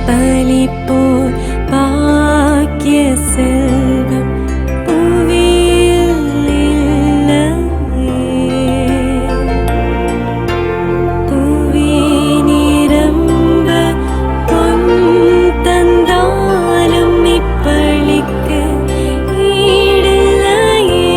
பலிப்போர் பாக்கிய செல்வம் புவியில் இல்லையே. புவி நிரம்ப பொன் தந்தாலும் இப்பளிக்கு ஈடில்லையே.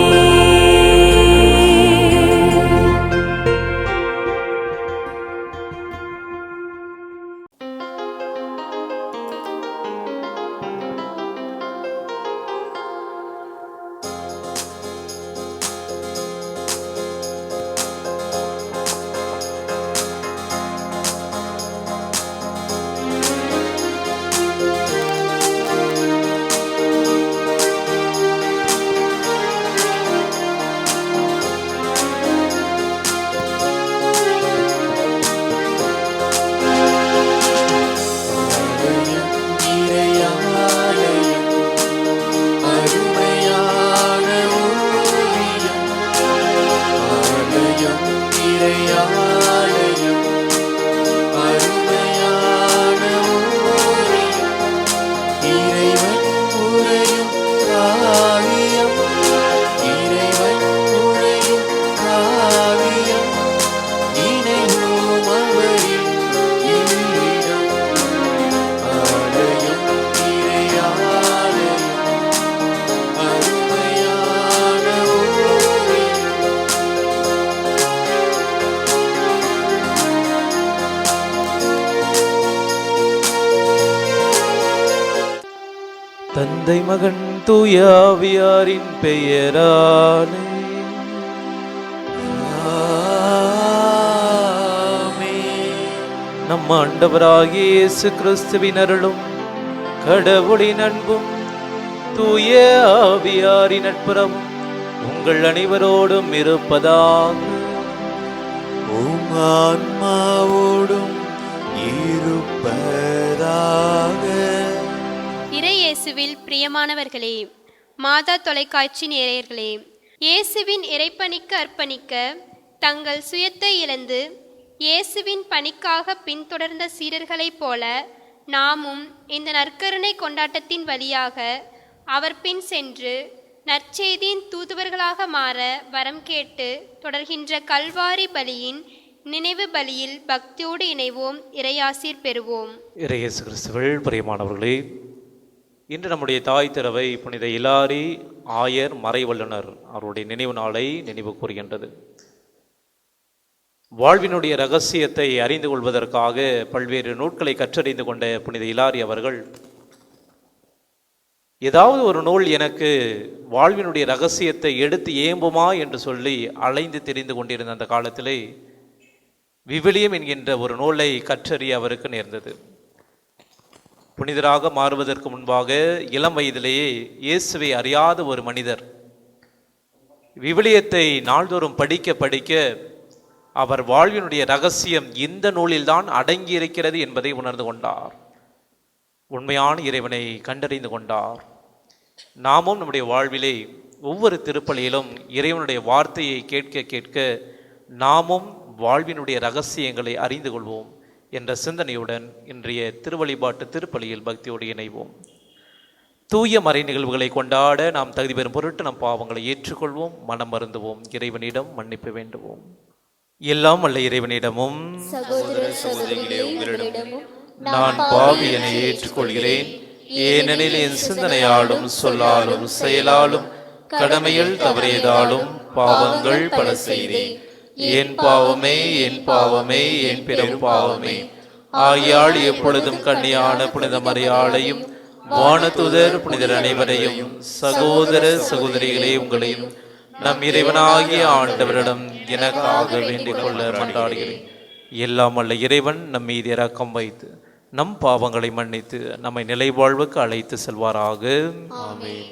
தந்தை மகன் தூய ஆவியாரின் பெயராலே நம் ஆண்டவராகிய இயேசு கிறிஸ்துவின் அருளும் கடவுளின் அன்பும் தூய ஆவியாரின் நட்புறவும் உங்கள் அனைவரோடும் இருப்பதாக. உம் ஆன்மாவோடும் இருப்பதாக. இறையேசுவில் பிரியமானவர்களே, மாதா தொலைக்காட்சி நேயர்களே, இயேசுவின் இறைப்பணிக்கு அர்ப்பணிக்க தங்கள் சுயத்தை இழந்து இயேசுவின் பணிக்காக பின்தொடர்ந்த சீடர்களைப் போல நாமும் இந்த நற்கருணை கொண்டாட்டத்தின் வழியாக அவர் பின் சென்று நற்செய்தியின் தூதுவர்களாக மாற வரம் கேட்டு தொடர்கின்ற கல்வாரி பலியின் நினைவு பலியில் பக்தியோடு இணைவோம். இறையாசீர் பெறுவோம். இறையேசு கிறிஸ்துவில் பிரியமானவர்களே, இன்று நம்முடைய தாய் திறவை புனித இலாரி ஆயர் மறைவல்லுனர் அவருடைய நினைவு நாளை நினைவு கூறுகின்றது. வாழ்வினுடைய இரகசியத்தை அறிந்து கொள்வதற்காக பல்வேறு நூல்களை கற்றறிந்து கொண்ட புனித இலாரி அவர்கள் ஏதாவது ஒரு நூல் எனக்கு வாழ்வினுடைய இரகசியத்தை எடுத்து ஏம்புமா என்று சொல்லி அலைந்து தெரிந்து கொண்டிருந்த அந்த காலத்திலே விவிலியம் என்கின்ற ஒரு நூலை கற்றறிய அவருக்கு நேர்ந்தது. புனிதராக மாறுவதற்கு முன்பாக இளம் வயதிலேயே இயேசுவை அறியாத ஒரு மனிதர் விவிலியத்தை நாள்தோறும் படிக்க படிக்க அவர் வாழ்வினுடைய இரகசியம் இந்த நூலில்தான் அடங்கி இருக்கிறது என்பதை உணர்ந்து கொண்டார். உண்மையான இறைவனை கண்டறிந்து கொண்டார். நாமும் நம்முடைய வாழ்விலே ஒவ்வொரு திருப்பலியிலும் இறைவனுடைய வார்த்தையை கேட்க கேட்க நாமும் வாழ்வினுடைய இரகசியங்களை அறிந்து கொள்வோம் என்ற சிந்தனையுடன் இன்றைய திருவழிபாட்டு திருப்பலியில் பக்தியோடு இணைவோம். தூய மறை நிகழ்வுகளை கொண்டாட நாம் தகுதி பெறும் பொருட்டு நம் பாவங்களை ஏற்றுக்கொள்வோம், மனம் மருந்துவோம், இறைவனிடம் மன்னிப்பு வேண்டுவோம். எல்லாம் வல்ல இறைவனிடமும் நான் பாவி என ஏற்றுக்கொள்கிறேன், ஏனெனில் என் சிந்தனையாலும் சொல்லாலும் செயலாலும் கடமையில் தவறியதாலும் பாவங்கள் பல செய்தேன். என் பாவமே என் பாவமே என் பெரும் பாவமே. ஆகியால் எப்பொழுதும் கன்னியான புனித மரியாளையும் வானதுதர் புனிதர் அனைவரையும் சகோதர சகோதரிகளே உங்களையும் நம் இறைவனாகிய ஆண்டவரிடம் எனக்காக வேண்டிக் கொள்ள மன்றாடுகிறேன். எல்லாம் அல்ல இறைவன் நம் மீது இரக்கம் வைத்து நம் பாவங்களை மன்னித்து நம்மை நிலை வாழ்வுக்கு அழைத்து செல்வாராக. ஆமென்.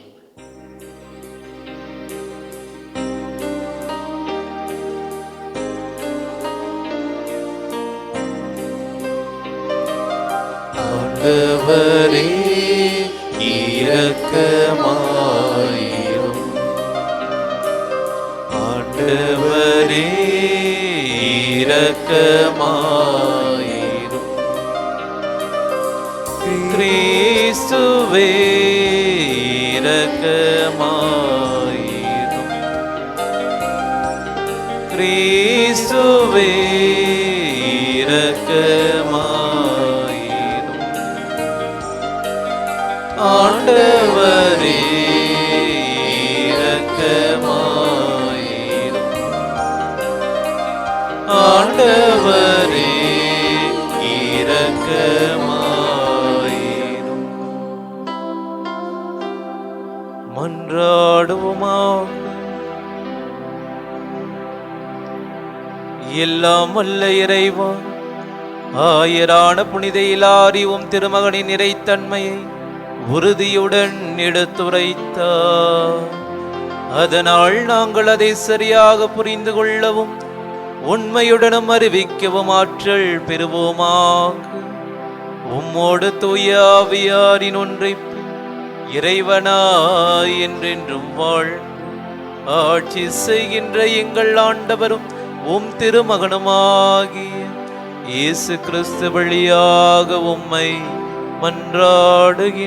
ஆண்டவரே இரக்கமாயிரும், இரக்கமாயிரும். கிறிஸ்துவே இரக்கமாயிரும். கிறிஸ்துவே இரக்கமாயிரும். ஆண்டவரே இரக்கமாயிரும். ஆண்டவரே இரக்கமாயிரும். மன்றாடுவோமாக. எல்லாம் வல்ல இறைவா, ஆயரான புனித இலாரியும் திருமகனின் இறைத்தன்மையை உறுதியுடன் எடுத்துரைத்தார். அதனால் நாங்கள் அதை சரியாக புரிந்து கொள்ளவும் உண்மையுடனும் அறிவிக்கவும் ஆற்றல் பெறுவோமாக. உம்மோடு தூய ஆவியாரின் ஒன்றைப்பு இறைவனாய் என்றென்றும் வாழ்ந்து ஆட்சி செய்கின்ற எங்கள் ஆண்டவரும் உம் திருமகனுமாகிய இயேசு கிறிஸ்து வழியாக உம்மை மன்றாடுகின்றோம்.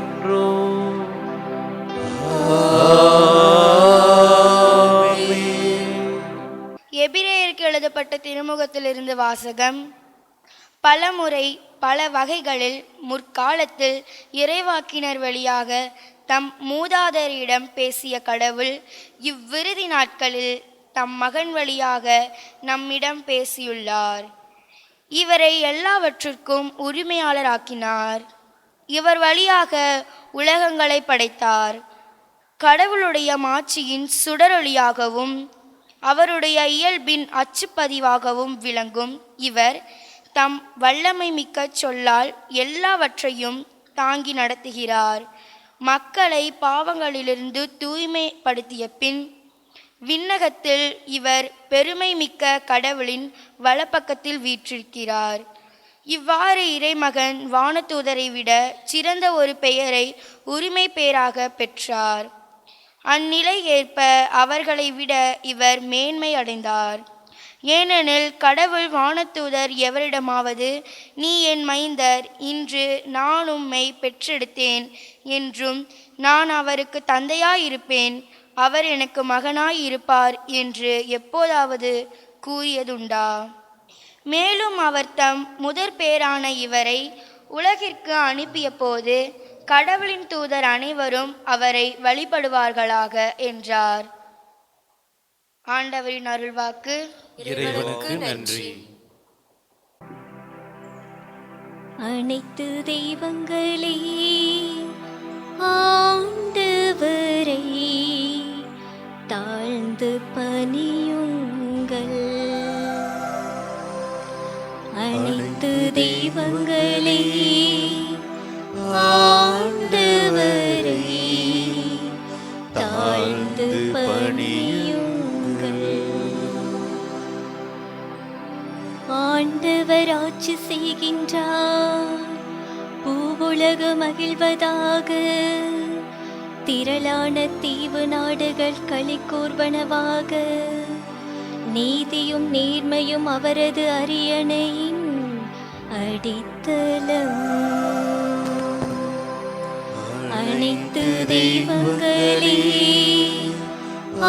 எபிரேயருக்கு எழுதப்பட்ட திருமுகத்திலிருந்து வாசகம். பலமுறை பல வகைகளில் முற்காலத்தில் இறைவாக்கினர் வழியாக தம் மூதாதையரிடம் பேசிய கடவுள் இவ்விறுதி நாட்களில் தம் மகன் வழியாக நம்மிடம் பேசியுள்ளார். இவரை எல்லாவற்றிற்கும் உரிமையாளராக்கினார். இவர் வழியாக உலகங்களை படைத்தார். கடவுளுடைய மாட்சியின் சுடரொளியாகவும் அவருடைய இயல்பின் அச்சுப்பதிவாகவும் விளங்கும் இவர் தம் வல்லமை மிக்க சொல்லால் எல்லாவற்றையும் தாங்கி நடத்துகிறார். மக்களை பாவங்களிலிருந்து தூய்மைப்படுத்திய பின் விண்ணகத்தில் இவர் பெருமை மிக்க கடவுளின் வலப்பக்கத்தில் வீற்றிருக்கிறார். இவ்வாறு இறைமகன் வானதூதரை விட சிறந்த ஒரு பெயரை உரிமை பேராக பெற்றார். அந்நிலை ஏற்ப அவர்களை விட இவர் மேன்மை அடைந்தார். ஏனெனில் கடவுள் வானதூதர் எவரிடமாவது நீ என் மைந்தர், இன்று நான் உம்மை பெற்றெடுத்தேன் என்றும் நான் அவருக்கு தந்தையாயிருப்பேன், அவர் எனக்கு மகனாய் இருப்பார் என்று எப்போதாவது கூறியதுண்டா? மேலும் அவர் தம் முதற் பேரான இவரை உலகிற்கு அனுப்பிய போது கடவுளின் தூதர் அனைவரும் அவரை வழிபடுவார்களாக என்றார். ஆண்டவரின் அருள்வாக்கு. இறைவனுக்கு நன்றி. அனைத்து தெய்வங்களே ஆண்டவரை தாழ்ந்து பணியுங்கள். அனைத்து தெய்வங்களே ஆண்டவரை தாழ்ந்து பணியுங்கள். ஆண்டவர் ஆட்சி செய்கின்றார், பூவுலக மகிழ்வதாக. திரளான தீவு நாடுகள் களி கூர்வனவாக. நீதியும் நேர்மையும் அவரது அரியணையின் அடித்தளம். அனைத்து தெய்வங்களே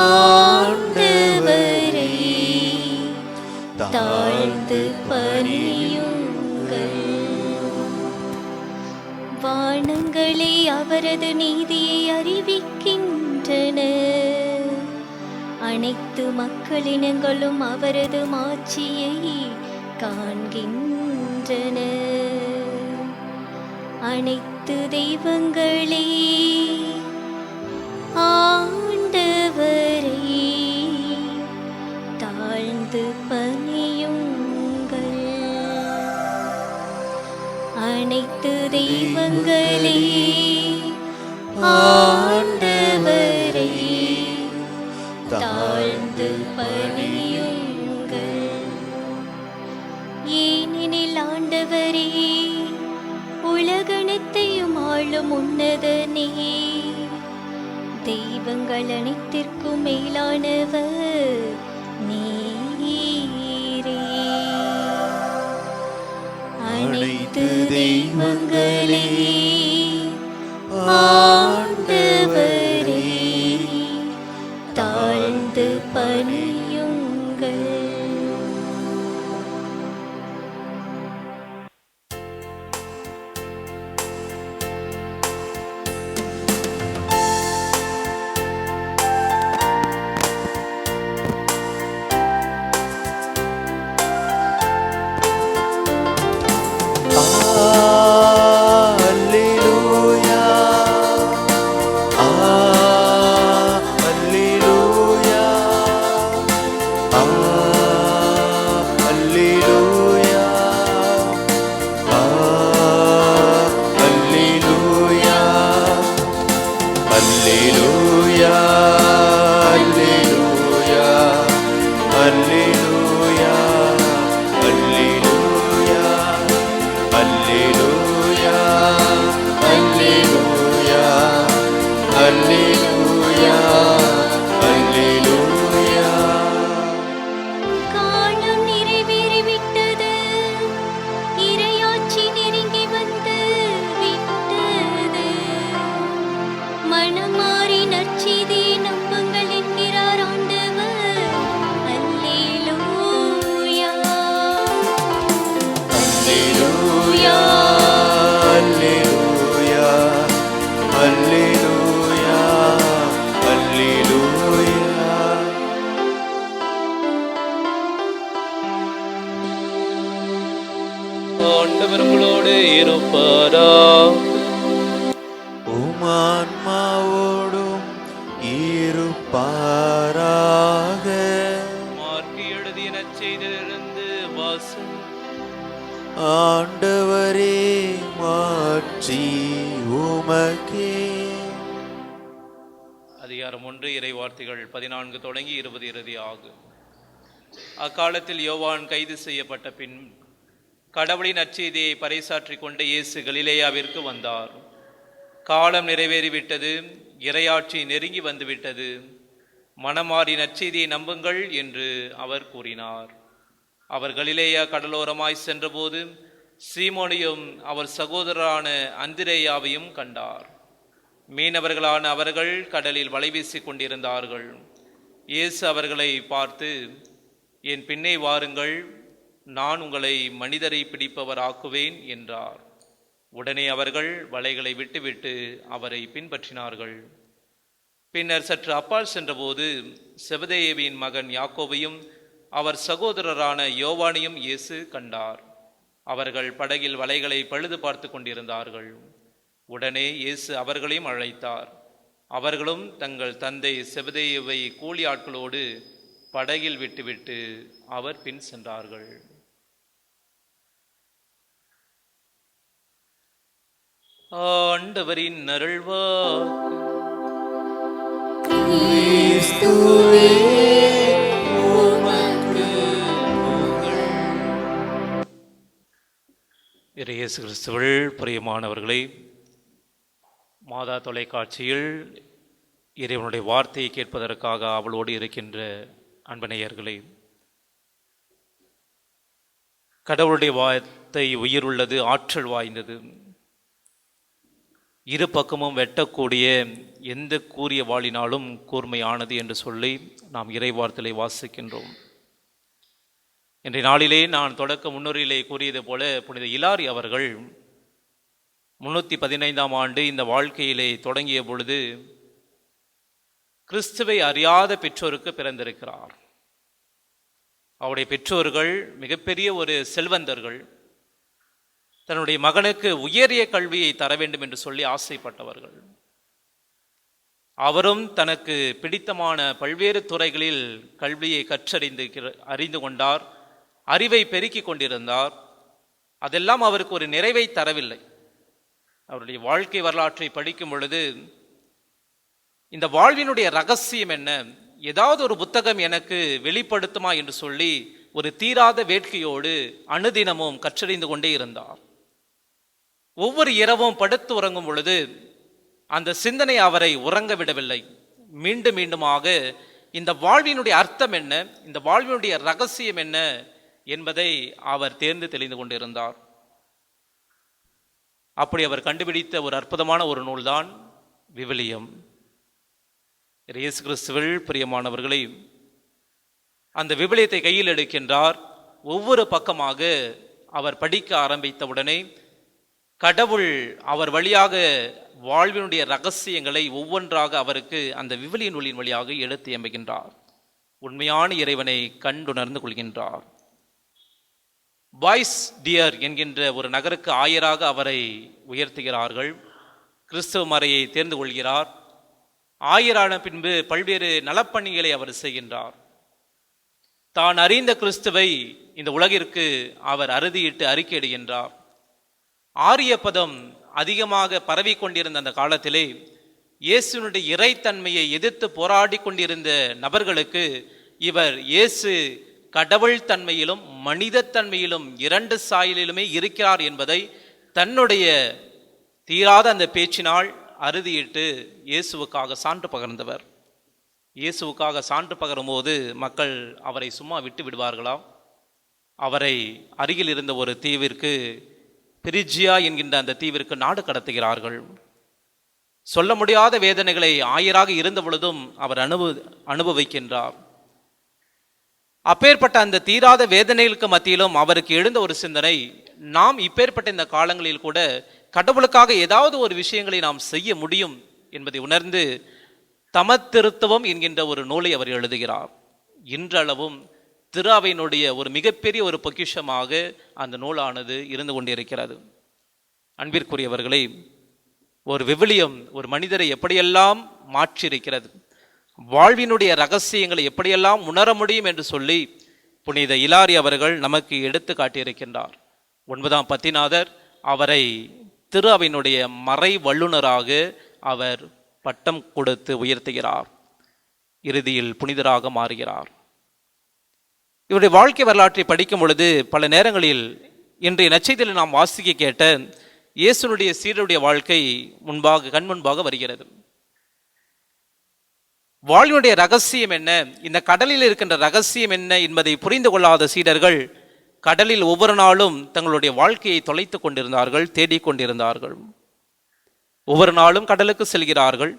ஆண்டவரை தாழ்ந்து பணியுங்கள். வானங்களே அவரது நீதியை அறிவிக்கின்றன. அனைத்து மக்களினங்களும் அவரது மாட்சியை காண்கின்றன. அனைத்து தெய்வங்களே ஆண்டவரை தாழ்ந்து பணியுங்கள். அனைத்து தெய்வங்களே ஆண்டவரை தாழ்ந்து பணியுங்கள். ஏனெனில் ஆண்டவரே உலகனைத்தையும் ஆளும் உன்னதனே, தெய்வங்கள் அனைத்திற்கும் மேலானவர் நீரே. அனைத்து தெய்வங்களே ஆண்டவரே தாழ்ந்து பணியுங்கள். காலம் நிறைவேறிவிட்டது, இறையாட்சி நெருங்கி வந்து விட்டது. மனமாறி நற்செய்தி நம்புங்கள் என்கிறார் ஆண்டவர். அல்லேலூயா அல்லேலூயா அல்லேலூயா அல்லேலூயா அல்லேலூயா. ஆண்டவர் உங்களோடு இருப்பாரா. உமான்மாவோடும் இருப்பாராக. மார்க்கு எழுதிய நற்செய்தியிலிருந்து வாசகம். ஆண்டவரே மாற்றி உமக்கே. அதிகாரம் 1 இறை வார்த்தைகள் 14 தொடங்கி 20 இறுதி ஆகும். அக்காலத்தில் யோவான் கைது செய்யப்பட்ட பின் கடவுளின் நற்செய்தியை பறைசாற்றிக் கொண்டு இயேசு கலிலேயாவிற்கு வந்தார். காலம் நிறைவேறிவிட்டது, இறையாட்சி நெருங்கி வந்துவிட்டது, மனமாறி நற்செய்தியை நம்புங்கள் என்று அவர் கூறினார். அவர் கலிலேயா கடலோரமாய் சென்றபோது சீமோனையும் அவர் சகோதரரான அந்திரேயாவையும் கண்டார். மீனவர்களான அவர்கள் கடலில் வலை வீசிக் கொண்டிருந்தார்கள். இயேசு அவர்களை பார்த்து, என் பின்னே வாருங்கள், நான் உங்களை மனிதரை பிடிப்பவர் ஆக்குவேன் என்றார். உடனே அவர்கள் வலைகளை விட்டுவிட்டு அவரை பின்பற்றினார்கள். பின்னர் சற்று அப்பால் சென்றபோது செபதேயுவின் மகன் யாக்கோபையும் அவர் சகோதரரான யோவானையும் இயேசு கண்டார். அவர்கள் படகில் வலைகளை பழுது பார்த்து கொண்டிருந்தார்கள். உடனே இயேசு அவர்களையும் அழைத்தார். அவர்களும் தங்கள் தந்தை செபதேயுவை கூலி ஆட்களோடு படகில் விட்டுவிட்டு அவர் பின் சென்றார்கள். ஆண்டவரின் அருள்வாக்கு. கிறிஸ்துவே உமக்கு புகழ். இயேசு கிறிஸ்துவில் பிரியமானவர்களே, மாதா தொலைக்காட்சியில் இறைவனுடைய வார்த்தையை கேட்பதற்காக அவளோடு இருக்கின்ற அன்பனையர்களே, கடவுளுடைய வார்த்தை உயிருள்ளது, ஆற்றல் வாய்ந்தது, இரு பக்கமும் வெட்டக்கூடிய எந்த கூரிய வாளினாலும் கூர்மையானது என்று சொல்லி நாம் இறைவார்த்தையை வாசிக்கின்றோம். இன்றைய நாளிலே நான் தொடக்க முன்னுரையிலே கூறியது போல புனித இலாரி அவர்கள் 315ஆம் ஆண்டு இந்த வாழ்க்கையிலே தொடங்கிய பொழுது கிறிஸ்துவை அறியாத பெற்றோருக்கு பிறந்திருக்கிறார். அவருடைய பெற்றோர்கள் மிகப்பெரிய ஒரு செல்வந்தர்கள். தன்னுடைய மகனுக்கு உயரிய கல்வியை தர வேண்டும் என்று சொல்லி ஆசைப்பட்டவர்கள். அவரும் தனக்கு பிடித்தமான பல்வேறு துறைகளில் கல்வியை அறிந்து கொண்டார், அறிவை பெருக்கிக் கொண்டிருந்தார். அதெல்லாம் அவருக்கு ஒரு நிறைவை தரவில்லை. அவருடைய வாழ்க்கை வரலாற்றை படிக்கும் பொழுது இந்த வாழ்வினுடைய ரகசியம் என்ன, ஏதாவது ஒரு புத்தகம் எனக்கு வெளிப்படுத்துமா என்று சொல்லி ஒரு தீராத வேட்கையோடு அனுதினமும் கற்றறிந்து கொண்டே இருந்தார். ஒவ்வொரு இரவும் படுத்து உறங்கும் பொழுது அந்த சிந்தனை அவரை உறங்க விடவில்லை. மீண்டும் மீண்டுமாக இந்த வாழ்வினுடைய அர்த்தம் என்ன, இந்த வாழ்வினுடைய ரகசியம் என்ன என்பதை அவர் தேர்ந்து தெளிந்து கொண்டிருந்தார். அப்படி அவர் கண்டுபிடித்த ஒரு அற்புதமான ஒரு நூல்தான் விவிலியம். இயேசு கிறிஸ்துவில் பிரியமானவர்களை, அந்த விவிலியத்தை கையில் எடுக்கின்றார். ஒவ்வொரு பக்கமாக அவர் படிக்க ஆரம்பித்தவுடனே கடவுள் அவர் வழியாக வாழ்வினுடைய ரகசியங்களை ஒவ்வொன்றாக அவருக்கு அந்த விவிலிய நூலின் வழியாக எடுத்து எம்புகின்றார். உண்மையான இறைவனை கண்டுணர்ந்து கொள்கின்றார். பாய்ஸ் டியர் என்கின்ற ஒரு நகருக்கு ஆயராக அவரை உயர்த்துகிறார்கள். கிறிஸ்துவ மறையை தேர்ந்து கொள்கிறார். ஆயரான பின்பு பல்வேறு நலப்பணிகளை அவர் செய்கின்றார். தான் அறிந்த கிறிஸ்துவை இந்த உலகிற்கு அவர் அறுதியிட்டு அறிக்கையிடுகின்றார். ஆரிய பதம் அதிகமாக பரவி கொண்டிருந்த அந்த காலத்திலே இயேசுனுடைய இறைத்தன்மையை எதிர்த்து போராடி கொண்டிருந்த நபர்களுக்கு இவர் இயேசு கடவுள் தன்மையிலும் மனித தன்மையிலும் இரண்டு சாயலிலுமே இருக்கிறார் என்பதை தன்னுடைய தீராத அந்த பேச்சினால் அறுதியிட்டு இயேசுவுக்காக சான்று பகர்ந்தவர். இயேசுவுக்காக சான்று பகரும்போது மக்கள் அவரை சும்மா விட்டு விடுவார்களா? அவரை அருகில் இருந்த ஒரு தீவிற்கு, பிரிஜியா என்கின்ற அந்த தீவிற்கு நாடு கடத்துகிறார்கள். சொல்ல முடியாத வேதனைகளை ஆயராக இருந்த பொழுதும் அவர் அனுபவிக்கின்றார். அப்பேற்பட்ட அந்த தீராத வேதனைகளுக்கு மத்தியிலும் அவருக்கு எழுந்த ஒரு சிந்தனை, நாம் இப்பேற்பட்ட இந்த காலங்களில் கூட கடவுளுக்காக ஏதாவது ஒரு விஷயங்களை நாம் செய்ய முடியும் என்பதை உணர்ந்து தமத்திருத்துவம் என்கின்ற ஒரு நூலை அவர் எழுதுகிறார். இன்றளவும் திரு அவையினுடைய ஒரு மிகப்பெரிய ஒரு பொக்கிஷமாக அந்த நூலானது இருந்து கொண்டிருக்கிறது. அன்பிற்குரியவர்களே, ஒரு விவிலியம் ஒரு மனிதரை எப்படியெல்லாம் மாற்றியிருக்கிறது, வாழ்வினுடைய ரகசியங்களை எப்படியெல்லாம் உணர முடியும் என்று சொல்லி புனித இலாரி அவர்கள் நமக்கு எடுத்து காட்டியிருக்கின்றார். 9ஆம் பத்திநாதர் அவரை திரு அவையினுடைய மறை வல்லுநராக அவர் பட்டம் கொடுத்து உயர்த்துகிறார். இறுதியில் புனிதராக மாறுகிறார். இவருடைய வாழ்க்கை வரலாற்றை படிக்கும் பொழுது பல நேரங்களில் இன்றைய நற்செய்தியில் நாம் வாசிக்க கேட்ட இயேசுனுடைய சீடருடைய வாழ்க்கை கண் முன்பாக வருகிறது. வாழ்வினுடைய ரகசியம் என்ன, இந்த கடலில் இருக்கின்ற ரகசியம் என்ன என்பதை புரிந்து கொள்ளாத சீடர்கள் கடலில் ஒவ்வொரு நாளும் தங்களுடைய வாழ்க்கையை தொலைத்து கொண்டிருந்தார்கள், தேடிக்கொண்டிருந்தார்கள். ஒவ்வொரு நாளும் கடலுக்கு செல்கிறார்கள்,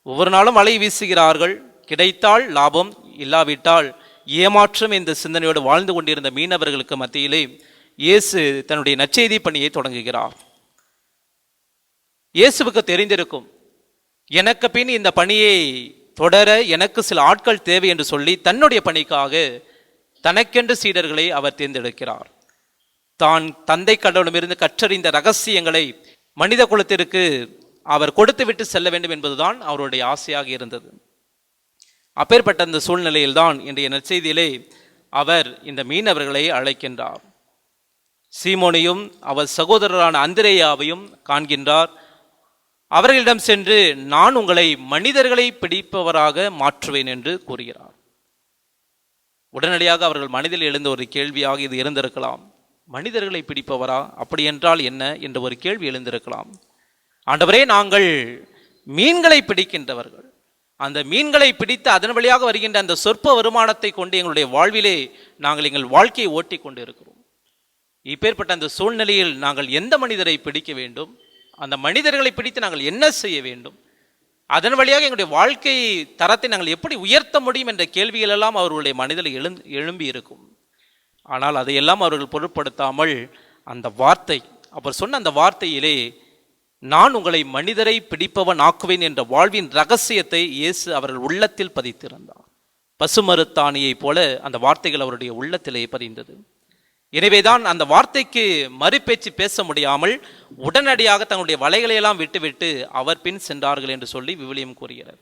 ஒவ்வொரு நாளும் அலை வீசுகிறார்கள். கிடைத்தால் லாபம், இல்லாவிட்டால் ஏமாற்றம் என்ற சிந்தனையோடு வாழ்ந்து கொண்டிருந்த மீனவர்களுக்கு மத்தியிலே இயேசு தன்னுடைய நற்செய்தி பணியை தொடங்குகிறார். இயேசுவுக்கு தெரிந்திருக்கும், எனக்கு பின் இந்த பணியை தொடர எனக்கு சில ஆட்கள் தேவை என்று சொல்லி தன்னுடைய பணிக்காக தனக்கென்று சீடர்களை அவர் தேர்ந்தெடுக்கிறார். தான் தந்தை கடவுளிடமிருந்து கற்றறிந்த ரகசியங்களை மனித குலத்திற்கு அவர் கொடுத்துவிட்டு செல்ல வேண்டும் என்பதுதான் அவருடைய ஆசையாக இருந்தது. அப்பேற்பட்ட அந்த சூழ்நிலையில்தான் இன்றைய நற்செய்தியிலே அவர் இந்த மீனவர்களை அழைக்கின்றார். சீமோனையும் அவர் சகோதரரான அந்திரேயாவையும் காண்கின்றார். அவர்களிடம் சென்று, நான் உங்களை மனிதர்களை பிடிப்பவராக மாற்றுவேன் என்று கூறுகிறார். உடனடியாக அவர்கள் மனதில் எழுந்த ஒரு கேள்வியாக இது இருந்திருக்கலாம். மனிதர்களை பிடிப்பவரா, அப்படி என்றால் என்ன என்ற ஒரு கேள்வி எழுந்திருக்கலாம். ஆண்டவரே, நாங்கள் மீன்களை பிடிக்கின்றவர்கள், அந்த மீன்களை பிடித்து அதன் வழியாக வருகின்ற அந்த சொற்ப வருமானத்தை கொண்டு எங்களுடைய வாழ்விலே நாங்கள் எங்கள் வாழ்க்கையை ஓட்டி கொண்டு இருக்கிறோம். இப்பேற்பட்ட அந்த சூழ்நிலையில் நாங்கள் எந்த மனிதரை பிடிக்க வேண்டும், அந்த மனிதர்களை பிடித்து நாங்கள் என்ன செய்ய வேண்டும், அதன் வழியாக எங்களுடைய வாழ்க்கை தரத்தை நாங்கள் எப்படி உயர்த்த முடியும் என்ற கேள்விகள் எல்லாம் அவர்களுடைய மனதில் எழும்பி இருக்கும். ஆனால் அதையெல்லாம் அவர்கள் பொருட்படுத்தாமல் அந்த வார்த்தை, அவர் சொன்ன அந்த வார்த்தையிலே, நான் உங்களை மனிதரை பிடிப்பவன் ஆக்குவேன் என்ற வாழ்வின் ரகசியத்தை இயேசு அவர்கள் உள்ளத்தில் பதித்திருந்தார். பசுமருத்தாணியை போல அந்த வார்த்தைகள் அவருடைய உள்ளத்திலே பதிந்தது. எனவேதான் அந்த வார்த்தைக்கு மறுபேச்சு பேச முடியாமல் உடனடியாக தங்களுடைய வலைகளை எல்லாம் விட்டுவிட்டு அவர் பின் சென்றார்கள் என்று சொல்லி விவிலியம் கூறுகிறது.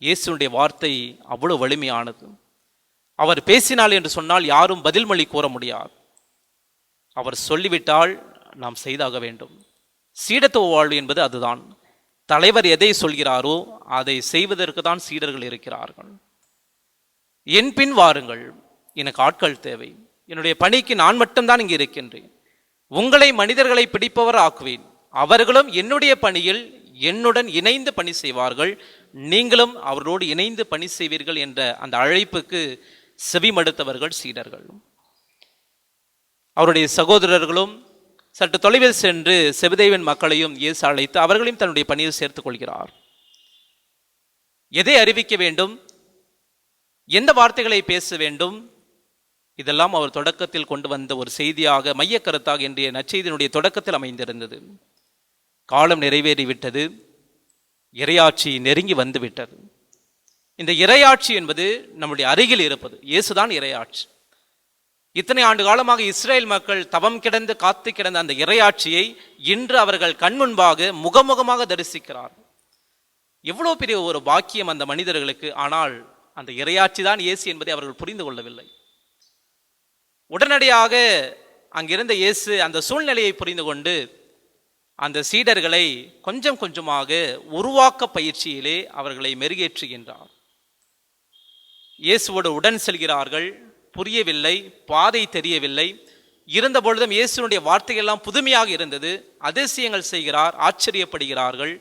இயேசுனுடைய வார்த்தை அவ்வளவு வலிமையானது. அவர் பேசினாள் என்று சொன்னால் யாரும் பதில் மொழி கூற முடியாது. அவர் சொல்லிவிட்டால் நாம் செய்தாக வேண்டும். சீடத்துவ வாழ்வு என்பது அதுதான். தலைவர் எதை சொல்கிறாரோ அதை செய்வதற்கு தான் சீடர்கள் இருக்கிறார்கள். என் பின் வாருங்கள், எனக்கு ஆட்கள் தேவை, என்னுடைய பணிக்கு நான் மட்டும்தான் இங்கு இருக்கின்றேன், உங்களை மனிதர்களை பிடிப்பவர் ஆக்குவேன், அவர்களும் என்னுடைய பணியில் என்னுடன் இணைந்து பணி செய்வார்கள், நீங்களும் அவர்களோடு இணைந்து பணி செய்வீர்கள் என்ற அந்த அழைப்புக்கு செவிமடுத்தவர்கள் சீடர்கள். அவருடைய சகோதரர்களும் சற்று தொலைவில் சென்று செபதேவின் மக்களையும் இயேசு அழைத்து அவர்களையும் தன்னுடைய பணியில் சேர்த்துக் கொள்கிறார். எதை அறிவிக்க வேண்டும், எந்த வார்த்தைகளை பேச வேண்டும், இதெல்லாம் அவர் தொடக்கத்தில் கொண்டு வந்த ஒரு செய்தியாக, மைய கருத்தாக இன்றைய நற்செய்தியினுடைய தொடக்கத்தில் அமைந்திருந்தது. காலம் நிறைவேறிவிட்டது, இறையாட்சி நெருங்கி வந்து விட்டது. இந்த இறையாட்சி என்பது நம்முடைய அருகில் இருப்பது. இயேசுதான் இறையாட்சி. இத்தனை ஆண்டு காலமாக இஸ்ரேல் மக்கள் தவம் கிடந்து காத்து கிடந்த அந்த இறையாட்சியை இன்று அவர்கள் கண்முன்பாக முகமுகமாக தரிசிக்கிறார்கள். எவ்வளவு பெரிய ஒரு பாக்கியம் அந்த மனிதர்களுக்கு. ஆனால் அந்த இறையாட்சி தான் இயேசு என்பதை அவர்கள் புரிந்து கொள்ளவில்லை. உடனடியாக அங்கிருந்த இயேசு அந்த சூழ்நிலையை புரிந்து கொண்டு அந்த சீடர்களை கொஞ்சம் கொஞ்சமாக உருவாக்க பயிற்சியிலே அவர்களை மெருகேற்றுகின்றார். இயேசுவோடு உடன் செல்கிறார்கள். புரியவில்லை, பாதை தெரியவில்லை. இருந்த பொழுதும் இயேசுனுடைய வார்த்தைகள் எல்லாம் புதுமையாக இருந்தது. அதிசயங்கள் செய்கிறார், ஆச்சரியப்படுகிறார்கள்.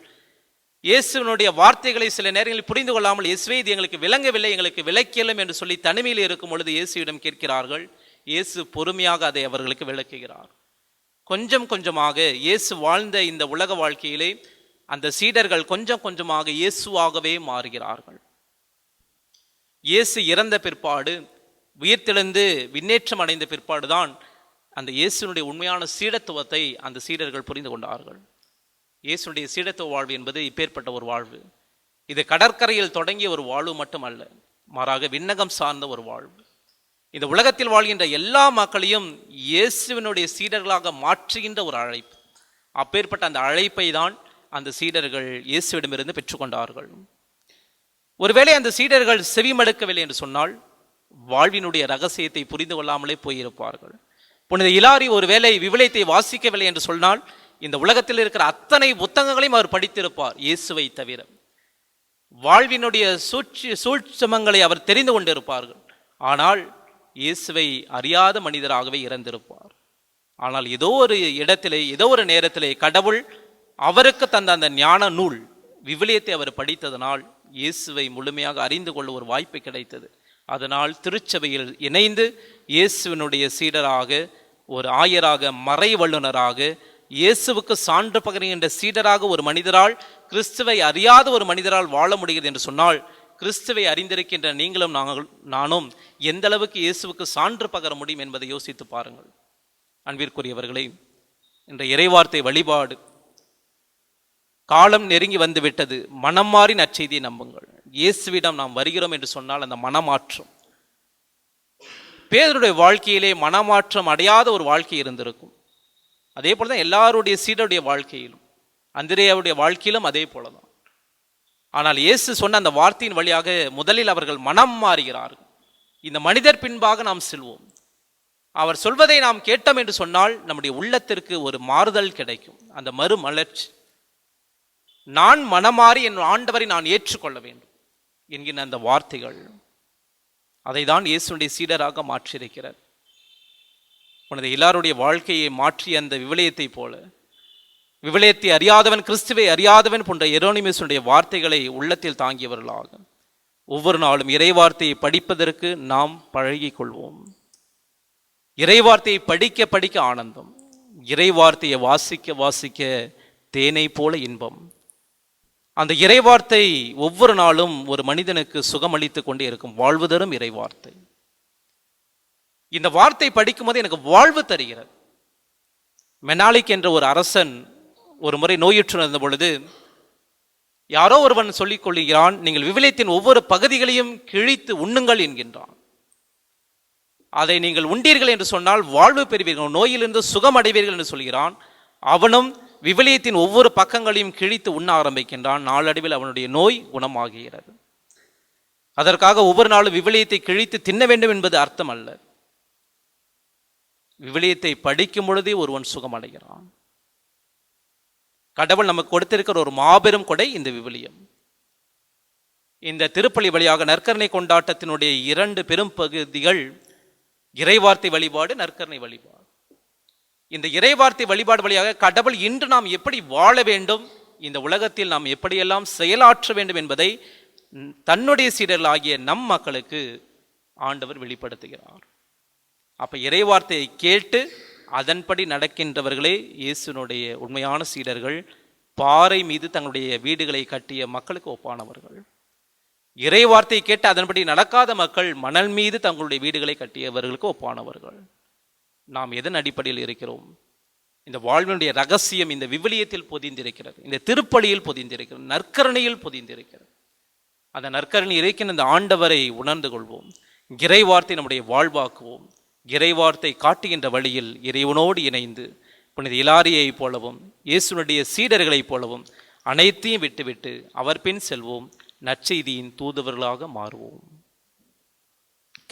இயேசுனுடைய வார்த்தைகளை சில நேரங்களில் புரிந்து கொள்ளாமல், இயேசுவே இது எங்களுக்கு விளங்கவில்லை, எங்களுக்கு விளக்கியலும் என்று சொல்லி தனிமையில் இருக்கும் பொழுது இயேசுவிடம் கேட்கிறார்கள். இயேசு பொறுமையாக அதை அவர்களுக்கு விளக்குகிறார். கொஞ்சம் கொஞ்சமாக இயேசு வாழ்ந்த இந்த உலக வாழ்க்கையிலே அந்த சீடர்கள் கொஞ்சம் கொஞ்சமாக இயேசுவாகவே மாறுகிறார்கள். இயேசு இறந்த பிற்பாடு, உயிர்த்தெழுந்து விண்ணேற்றம் அடைந்த பிற்பாடுதான் அந்த இயேசுனுடைய உண்மையான சீடத்துவத்தை அந்த சீடர்கள் புரிந்து கொண்டார்கள். இயேசுனுடைய சீடத்துவ வாழ்வு என்பது இப்பேற்பட்ட ஒரு வாழ்வு. இது கடற்கரையில் தொடங்கிய ஒரு வாழ்வு மட்டுமல்ல, மாறாக விண்ணகம் சார்ந்த ஒரு வாழ்வு. இந்த உலகத்தில் வாழ்கின்ற எல்லா மக்களையும் இயேசுவினுடைய சீடர்களாக மாற்றுகின்ற ஒரு அழைப்பு. அப்பேற்பட்ட அந்த அழைப்பை தான் அந்த சீடர்கள் இயேசுவிடமிருந்து பெற்றுக்கொண்டார்கள். ஒருவேளை அந்த சீடர்கள் செவிமடுக்கவில்லை என்று சொன்னால் வாழ்வினுடைய ரகசியத்தை புரிந்து கொள்ளாமலே போயிருப்பார்கள். புனித இலாரி ஒருவேளை விவிலியத்தை வாசிக்கவில்லை என்று சொன்னால் இந்த உலகத்தில் இருக்கிற அத்தனை புத்தகங்களையும் அவர் படித்திருப்பார், இயேசுவை தவிர. வாழ்வினுடைய சூட்சமங்களை அவர் தெரிந்து கொண்டிருப்பார்கள். ஆனால் இயேசுவை அறியாத மனிதராகவே இறந்திருப்பார். ஆனால் ஏதோ ஒரு இடத்திலே, ஏதோ ஒரு நேரத்திலே கடவுள் அவருக்கு தந்த அந்த ஞான நூல் விவிலியத்தை அவர் படித்ததனால் இயேசுவை முழுமையாக அறிந்து கொள்ள ஒரு வாய்ப்பு கிடைத்தது. அதனால் திருச்சபையில் இணைந்து இயேசுவினுடைய சீடராக, ஒரு ஆயராக, மறை வல்லுநராக, இயேசுவுக்கு சான்று பகருகின்ற சீடராக ஒரு மனிதரால், கிறிஸ்துவை அறியாத ஒரு மனிதரால் வாழ முடிகிறது என்று சொன்னால், கிறிஸ்துவை அறிந்திருக்கின்ற நீங்களும் நானும் எந்த அளவுக்கு இயேசுவுக்கு சான்று பகர முடியும் என்பதை யோசித்து பாருங்கள். அன்பிற்குரியவர்களே, என்ற இறைவார்த்தை வழிபாடு காலம் நெருங்கி வந்து விட்டது. மனம் மாறி நற்செய்தியை நம்புங்கள். இயேசுவிடம் நாம் வருகிறோம் என்று சொன்னால் அந்த மனமாற்றம், பேதுருடைய வாழ்க்கையிலே மனமாற்றம் அடையாத ஒரு வாழ்க்கை இருந்திருக்கும். அதே போலதான் எல்லாருடைய சீடருடைய வாழ்க்கையிலும், அந்திரேயாவுடைய வாழ்க்கையிலும் அதே போலதான். ஆனால் இயேசு சொன்ன அந்த வார்த்தையின் வழியாக முதலில் அவர்கள் மனம் மாறுகிறார்கள். இந்த மனிதர் பின்பாக நாம் செல்வோம். அவர் சொல்வதை நாம் கேட்டோம் என்று சொன்னால் நம்முடைய உள்ளத்திற்கு ஒரு மாறுதல் கிடைக்கும். அந்த மறுமலர்ச்சி, நான் மனமாறி என் ஆண்டவரை நான் ஏற்றுக்கொள்ள வேண்டும் என்கிற அந்த வார்த்தைகள், அதை தான் இயேசுடைய சீடராக மாற்றியிருக்கிறார். உனது எல்லாருடைய வாழ்க்கையை மாற்றிய அந்த விவிலியத்தை போல, விவிலியத்தை அறியாதவன் கிறிஸ்துவை அறியாதவன் போன்ற எரோனிமஸுடைய வார்த்தைகளை உள்ளத்தில் தாங்கியவர்களாக ஒவ்வொரு நாளும் இறைவார்த்தையை படிப்பதற்கு நாம் பழகிக் கொள்வோம். இறைவார்த்தையை படிக்க படிக்க ஆனந்தம், இறைவார்த்தையை வாசிக்க வாசிக்க தேனை போல இன்பம். அந்த இறைவார்த்தை ஒவ்வொரு நாளும் ஒரு மனிதனுக்கு சுகமளித்து கொண்டே இருக்கும். வாழ்வு தரும் இறைவார்த்தை. இந்த வார்த்தை படிக்கும் போது எனக்கு வாழ்வு தருகிறது. மெனாலிக் என்ற ஒரு அரசன் ஒரு முறை நோயுற்று இருந்த பொழுது யாரோ ஒருவன் சொல்லிக் கொள்கிறான், நீங்கள் விவிலியத்தின் ஒவ்வொரு பகுதிகளையும் கிழித்து உண்ணுங்கள் என்கின்றான். அதை நீங்கள் உண்டீர்கள் என்று சொன்னால் வாழ்வு பெறுவீர்கள், நோயிலிருந்து சுகம் அடைவீர்கள் என்று சொல்கிறான். அவனும் விவிலியத்தின் ஒவ்வொரு பக்கங்களையும் கிழித்து உண்ண ஆரம்பிக்கின்றான். நாளடைவில் அவனுடைய நோய் குணமாகிறது. அதற்காக ஒவ்வொரு நாளும் விவிலியத்தை கிழித்து தின்ன வேண்டும் என்பது அர்த்தம் அல்ல. விவிலியத்தை படிக்கும் பொழுதே ஒருவன் சுகம் அடைகிறான். கடவுள் நமக்கு கொடுத்திருக்கிற ஒரு மாபெரும் கொடை இந்த விவிலியம். இந்த திருப்பலி வழியாக நற்கருணை கொண்டாட்டத்தினுடைய 2 பெரும் பகுதிகள் இறைவார்த்தை வழிபாடு, நற்கருணை வழிபாடு. இந்த இறைவார்த்தை வழிபாடு வழியாக கடவுள் இன்று நாம் எப்படி வாழ வேண்டும், இந்த உலகத்தில் நாம் எப்படியெல்லாம் செயலாற்ற வேண்டும் என்பதை தன்னுடைய சீடர்களாகிய நம் மக்களுக்கு ஆண்டவர் வெளிப்படுத்துகிறார். அப்ப இறைவார்த்தையை கேட்டு அதன்படி நடக்கின்றவர்களே இயேசுனுடைய உண்மையான சீடர்கள். பாறை மீது தங்களுடைய வீடுகளை கட்டிய மக்களுக்கு ஒப்பானவர்கள். இறை வார்த்தை கேட்டு அதன்படி நடக்காத மக்கள் மணல் மீது தங்களுடைய வீடுகளை கட்டியவர்களுக்கு ஒப்பானவர்கள். நாம் எதன் அடிப்படையில் இருக்கிறோம்? இந்த வாழ்வினுடைய ரகசியம் இந்த விவிலியத்தில் பொதிந்திருக்கிறது, இந்த திருப்பலியில் பொதிந்திருக்கிறது, நற்கரணையில் பொதிந்திருக்கிறது. அந்த நற்கரணை இறைக்கின்ற இந்த ஆண்டவரை உணர்ந்து கொள்வோம். இறை வார்த்தை நம்முடைய வாழ்வாக்குவோம். இறை வார்த்தை காட்டுகின்ற வழியில் இறைவனோடு இணைந்து புனித இலாரியைப் போலவும் இயேசுனுடைய சீடர்களைப் போலவும் அனைத்தையும் விட்டுவிட்டு அவர் பின் செல்வோம். நற்செய்தியின் தூதுவர்களாக மாறுவோம்.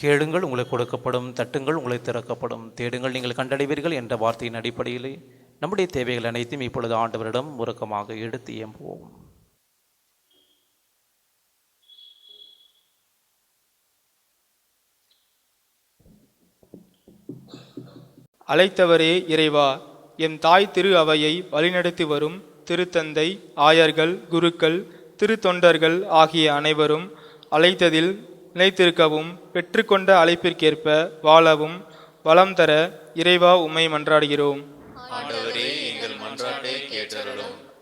கேளுங்கள் உங்களுக்கு கொடுக்கப்படும், தட்டுங்கள் உங்களுக்கு திறக்கப்படும், தேடுங்கள் நீங்கள் கண்டடைவீர்கள் என்ற வார்த்தையின் அடிப்படையிலே நம்முடைய தேவைகள் அனைத்தும் இப்பொழுது ஆண்டவரிடம் உருக்கமாக எடுத்து ஏம்புவோம். அழைத்தவரே இறைவா, எம் தாய் திரு அவையை வழிநடத்தி வரும் திருத்தந்தை, ஆயர்கள், குருக்கள், திருத்தொண்டர்கள் ஆகிய அனைவரும் அழைத்ததில் நிலைத்திருக்கவும் பெற்றுக்கொண்ட அழைப்பிற்கேற்ப வாழவும் வளம் தர இறைவா உம்மை மன்றாடுகிறோம்.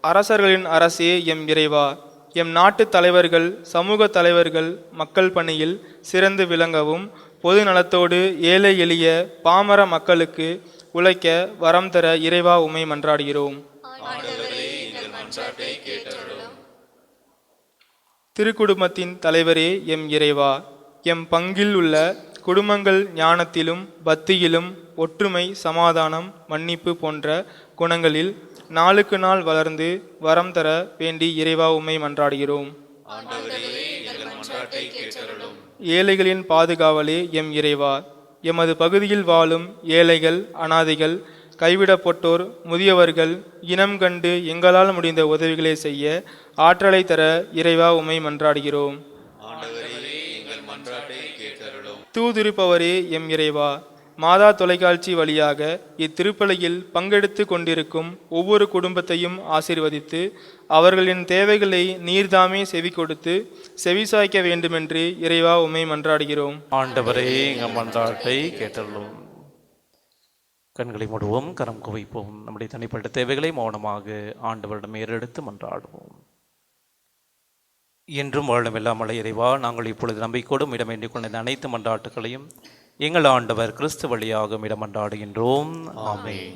அரசர்களின் அரசே எம் இறைவா, எம் நாட்டு தலைவர்கள், சமூக தலைவர்கள் மக்கள் பணியில் சிறந்து விளங்கவும் பொது நலத்தோடு ஏழை எளிய பாமர மக்களுக்கு உழைக்க வரம் தர இறைவா உம்மை மன்றாடுகிறோம். திருக்குடும்பத்தின் தலைவரே எம் இறைவா, எம் பங்கில் உள்ள குடும்பங்கள் ஞானத்திலும் பக்தியிலும் ஒற்றுமை, சமாதானம், மன்னிப்பு போன்ற குணங்களில் நாளுக்கு நாள் வளர்ந்து வரம் தர வேண்டி இறைவா உம்மை மன்றாடுகிறோம். ஏழைகளின் பாதுகாவலே எம் இறைவா, எமது பகுதியில் வாழும் ஏழைகள், அனாதைகள், கைவிடப்பட்டோர், முதியவர்கள் இனம் கண்டு எங்களால் முடிந்த உதவிகளை செய்ய ஆற்றலை தர இறைவா உம்மை மன்றாடுகிறோம். தூதிருப்பவரே எம் இறைவா, மாதா தொலைக்காட்சி வழியாக இத்திருப்பலியில் பங்கெடுத்து கொண்டிருக்கும் ஒவ்வொரு குடும்பத்தையும் ஆசீர்வதித்து அவர்களின் தேவைகளை நீர்தாமே செவி கொடுத்து செவிசாய்க்க வேண்டுமென்று இறைவா உம்மை மன்றாடுகிறோம். ஆண்டவரே எங்கள் மன்றாட்டை கேட்டருளும். கண்களை மூடுவோம், கரம் குவிப்போம். நம்முடைய தனிப்பட்ட தேவைகளை மௌனமாக ஆண்டவரிடம் ஏறெடுத்து மன்றாடுவோம். என்றும் வாழும் எல்லாமல்ல இறைவா, நாங்கள் இப்பொழுது நம்பிக்கையோடும் இடம் வேண்டிக் கொண்ட அனைத்து மன்றாட்டுகளையும் எங்கள் ஆண்டவர் கிறிஸ்து வழியாக இடம் மன்றாடுகின்றோம். ஆமென்.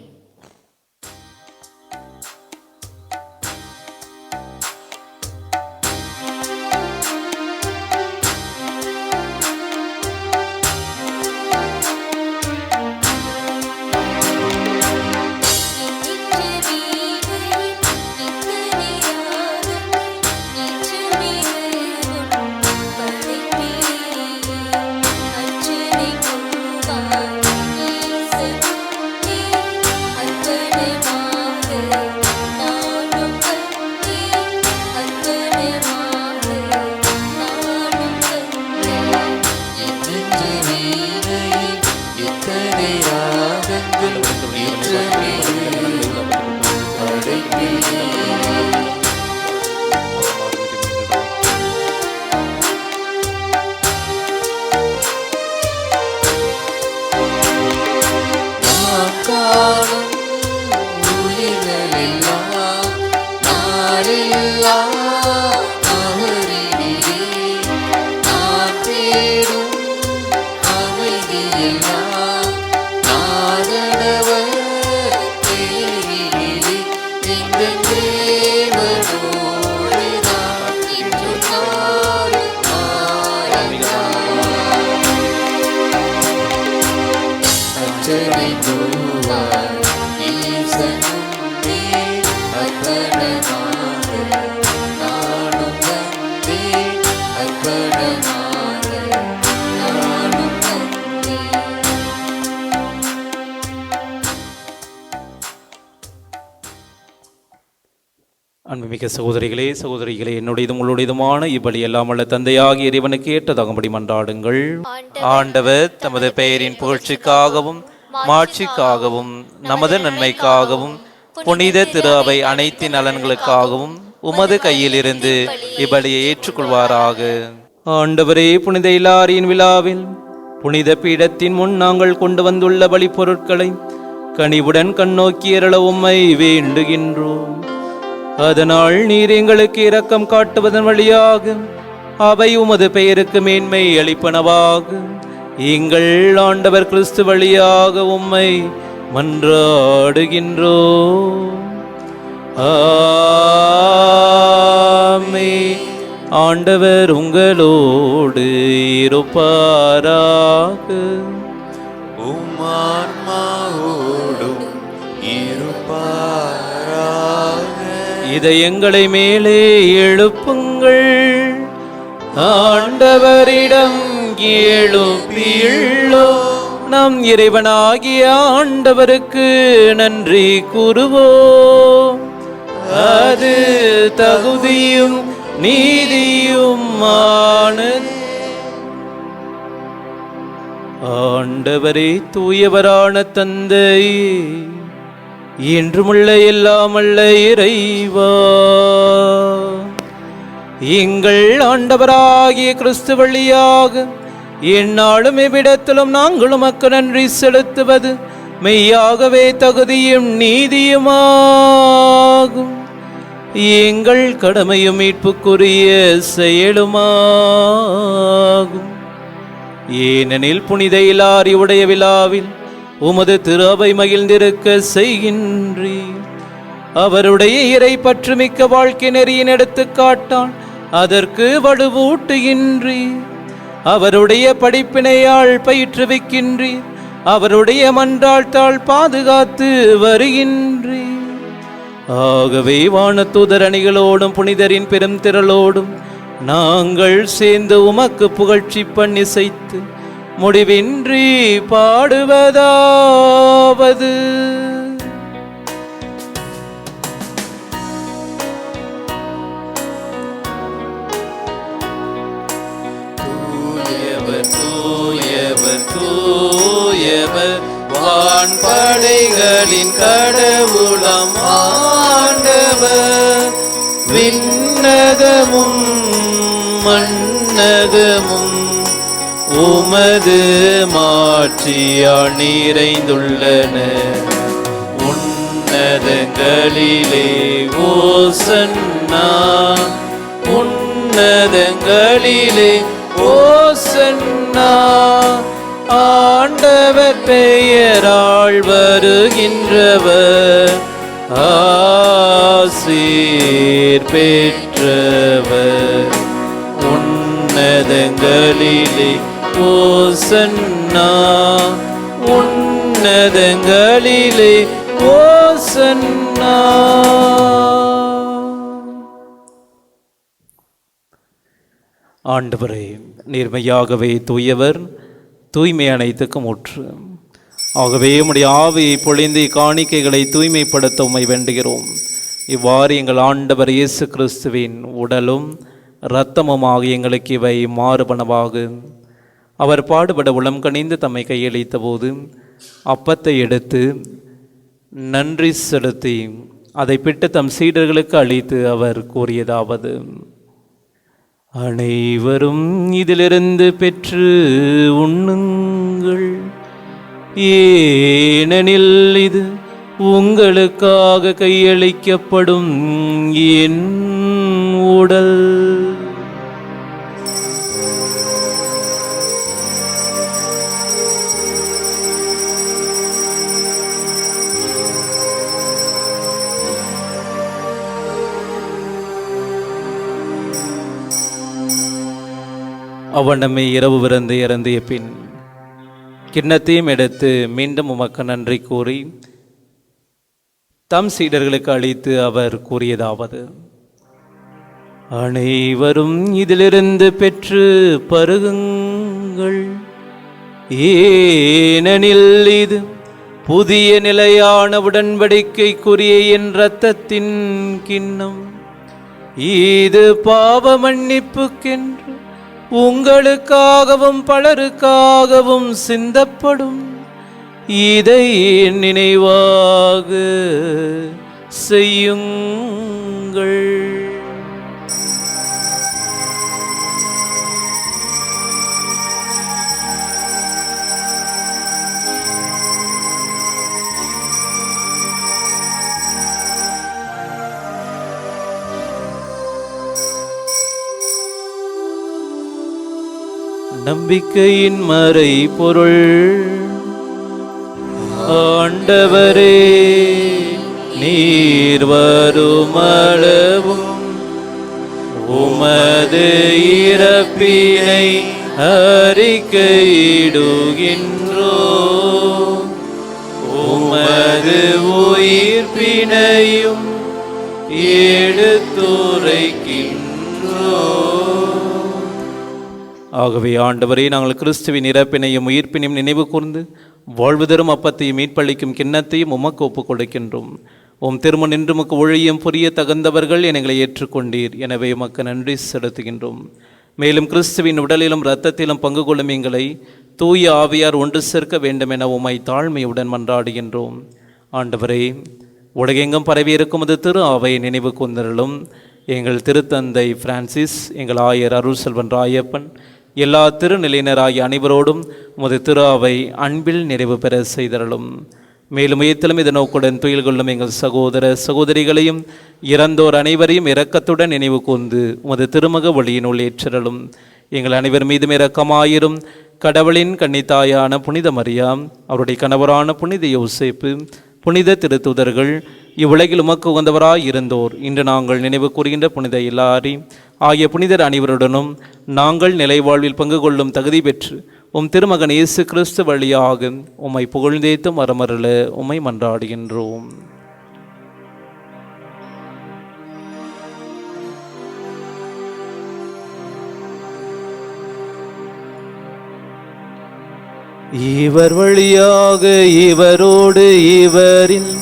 அன்புமிக்க சகோதரிகளே, சகோதரிகளே, என்னுடையதும் உங்களுடையதுமான இப்படி எல்லாம் உள்ள தந்தையாகி இறைவனுக்கு ஏற்றதாகும்படி மன்றாடுங்கள். ஆண்டவர் தமது பெயரின் புகழ்ச்சிக்காகவும் மாட்சிக்காகவும் நமது நன்மைக்காகவும் புனித திரு அவை அனைத்து நலன்களுக்காகவும் உமது கையிலிருந்து இப்படியை ஏற்றுக்கொள்வாராக. ஆண்டவரே, புனித இலாரியின் விழாவில் புனித பீடத்தின் முன் நாங்கள் கொண்டு வந்துள்ள பலி பொருட்களை கனிவுடன் கண்ணோக்கி அருள உம்மை வேண்டுகின்றோம். அதனால் நீர் எங்களுக்கு இரக்கம் காட்டுவதன் வழியாக அவை உமது பெயருக்கு மேன்மை அளிப்பனவாக எங்கள் ஆண்டவர் கிறிஸ்து வழியாக உம்மை மன்றாடுகின்றோம். ஆமென். ஆண்டவர் உங்களோடு இருப்பாராக. உம்மான்மாவோடும் இருப்பாராக. இதயங்களை மேலே எழுப்புங்கள், ஆண்டவரிடம் எழுப்பியுள்ளோம். நம் இறைவனாகிய ஆண்டவருக்கு நன்றி கூறுவோம். அது தகுதியும் நீதியுமானது. ஆண்டவரே, தூயவரான தந்தை, என்றுமுள்ள எல்லாமல்ல இறைவா, எங்கள் ஆண்டவராகிய கிறிஸ்து வழியாக எந்நாளும் எவ்விடத்திலும் நாங்கள் உமக்கு நன்றி செலுத்துவது மெய்யாகவே தகுதியும் நீதியுமாகும். எங்கள் கடமையும் மீட்புக்குரிய செயலுமாகும். ஏனெனில் புனித இலாரி உடைய விழாவில் உமது திரு அவை மகிழ்ந்திருக்க செய்கின்றீர். அவருடைய இறை பற்றுமிக்க வாழ்க்கை நெறியின் எடுத்துக்காட்டால் அதற்கு வலுவூட்டுகின்றீர். அவருடைய படிப்பினையால் பயிற்றுவிக்கின்றீர். அவருடைய மன்றாட்டால் பாதுகாத்து வருகின்றீர். ஆகவே வானதூதர் அணிகளோடும் புனிதரின் பெரும் திரளோடும் நாங்கள் சேர்ந்து உமக்கு புகழ்ச்சி பண்ணிசைத்து முடிவின்றி பாடுவதாவது: தூயவர் தூயவர் தூயவர் வான்படைகளின் கடவுளாம் ஆண்டவர். விண்ணகமும் மண்ணகமும் உமது மாட்சியால் நிறைந்துள்ளன. உன்னதங்களிலே ஓசன்னா, உன்னதங்களிலே ஓசன்னா. ஆண்டவர் பெயரால் வருகின்றவர் ஆசீர் பெற்றவர். உன்னதங்களிலே ஓசன்னா, உன்னதங்களிலே ஓசன்னா. ஆண்டவரே, நேர்மையாகவே தூயவர், தூய்மை அனைத்துக்கும் ஊற்று. ஆகவே உம்முடைய ஆவியை பொழிந்து காணிக்கைகளை தூய்மைப்படுத்த உம்மை வேண்டுகிறோம். இவ்வாறு எங்கள் ஆண்டவர் இயேசு கிறிஸ்துவின் உடலும் இரத்தமுமாக எங்களுக்கு இவை மாறுபனவாக. அவர் பாடுபட உளம் கனிந்து தம்மை கையளித்த போது அப்பத்தை எடுத்து நன்றி செலுத்தி அதை பிட்டு தம் சீடர்களுக்கு அளித்து அவர் கூறியதாவது: அனைவரும் இதிலிருந்து பெற்று உண்ணுங்கள், ஏனெனில் இது உங்களுக்காக கையளிக்கப்படும் என் உடல். அவ்வண்ணமே இரவு விருந்து இறந்திய பின் கிண்ணத்தையும் எடுத்து மீண்டும் உமக்கு நன்றி கூறி தம் சீடர்களுக்கு அளித்து அவர் கூறியதாவது: அனைவரும் இதிலிருந்து பெற்று பருகுங்கள், ஏனெனில் இது புதிய நிலையான உடன்படிக்கைக்குரிய என் இரத்தத்தின் கிண்ணம். இது பாவ மன்னிப்புக்கென்று உங்களுக்காகவும் பலருக்காகவும் சிந்தப்படும். இதை நினைவாக செய்யுங்கள். நம்பிக்கையின் மறை பொருள். ஆண்டவரே, நீர் வருமளவும் உமது இறப்பினை அறிக்கையிடுகின்றோம், உமது உயிர்ப்பினையும் எடுத்துரைக்கின்றோம். ஆகவே ஆண்டவரே, நாங்கள் கிறிஸ்துவின் இறப்பினையும் உயிர்ப்பினையும் நினைவு கூர்ந்து வாழ்வு தரும் அப்பத்தையும் மீட்பளிக்கும் கிண்ணத்தையும் உமக்கு ஒப்புக் கொடுக்கின்றோம். உம் திருமண் நின்று உமக்கு ஒழியும் புரிய தகுந்தவர்கள் எங்களை ஏற்றுக்கொண்டீர். எனவே உமக்கு நன்றி செலுத்துகின்றோம். மேலும் கிறிஸ்துவின் உடலிலும் இரத்தத்திலும் பங்கு கொள்ளும் எங்களை தூய ஆவியார் ஒன்று சேர்க்க வேண்டும் என உம்மை தாழ்மையுடன் மன்றாடுகின்றோம். ஆண்டவரே, உலகெங்கும் பரவியிருக்கும் அது திரு ஆவை நினைவு கூர்ந்தருளும். எங்கள் திருத்தந்தை பிரான்சிஸ், எங்கள் ஆயர் அருள் செல்வன் ராயப்பன், எல்லா திருநிலையினராகிய அனைவரோடும் உமது திரு அவை அன்பில் நிறைவு பெற செய்தருளும். மேலும் உயர்த்திலும் இதை நோக்குடன் துயில் கொள்ளும் எங்கள் சகோதர சகோதரிகளையும் இறந்தோர் அனைவரையும் இரக்கத்துடன் நினைவு கூர்ந்து உமது திருமக ஒளியினுள் ஏற்றருளும். எங்கள் அனைவர் மீதும் இரக்கமாயிரும். கடவுளின் கன்னித்தாயான புனித மரியாம், அவருடைய கணவரான புனித யோசேப்பு, புனித திருத்துதர்கள், இவ்வுலகில் உமக்கு உகந்தவராய் இருந்தோர், இன்று நாங்கள் நினைவு கூறுகின்ற புனித இல்லாரி ஆகிய புனிதர் அனைவருடனும் நாங்கள் நிலைவாழ்வில் பங்கு கொள்ளும் தகுதி பெற்று உம் திருமகன் இயேசு கிறிஸ்து வழியாக உம்மை புகழ்ந்தேத்தும் வரமருள உம்மை மன்றாடுகின்றோம். இவர் வழியாக இவரோடு இவரில்